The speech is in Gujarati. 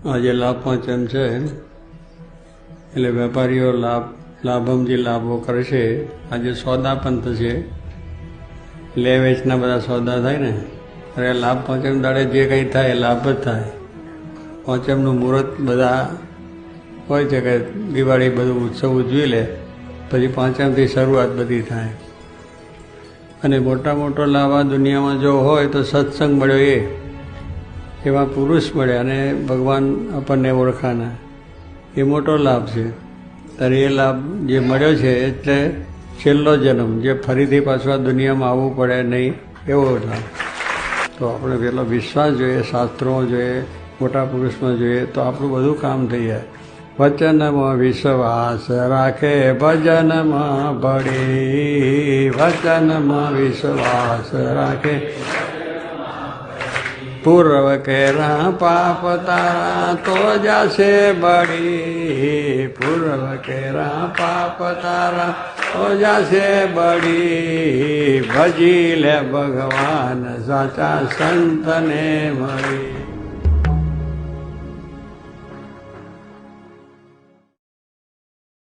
આજે લાભ પાંચમ છે એટલે વેપારીઓ લાભમથી લાભો કરશે. આજે સોદા પંથ છે, લે વેચના બધા સોદા થાય ને, અરે લાભ પાંચમ દાડે જે કંઈ થાય લાભ જ થાય. પાંચમનું મુહૂર્ત બધા હોય છે કે દિવાળી બધું ઉત્સવ ઉજવી લે, પછી પાંચમથી શરૂઆત બધી થાય. અને મોટો લાભ આ દુનિયામાં જો હોય તો સત્સંગ મળ્યો એવા પુરુષ મળે અને ભગવાન આપણને ઓળખાના, એ મોટો લાભ છે. ત્યારે એ લાભ જે મળ્યો છે એટલે છેલ્લો જન્મ, જે ફરીથી પાછું આ દુનિયામાં આવવું પડે નહીં એવો લાભ. તો આપણે પેલો વિશ્વાસ જોઈએ, શાસ્ત્રોમાં જોઈએ, મોટા પુરુષમાં જોઈએ તો આપણું બધું કામ થઈ જાય. વચનમાં વિશ્વાસ રાખે ભજનમાં ભળી, વચનમાં વિશ્વાસ રાખે પૂર્વ કેરા પાપ તારા તો જાશે બળી, પૂર્વ કેરા પાપ તારા તો જાશે બળી, ભજી લે ભગવાન સાચા સંતને મળી.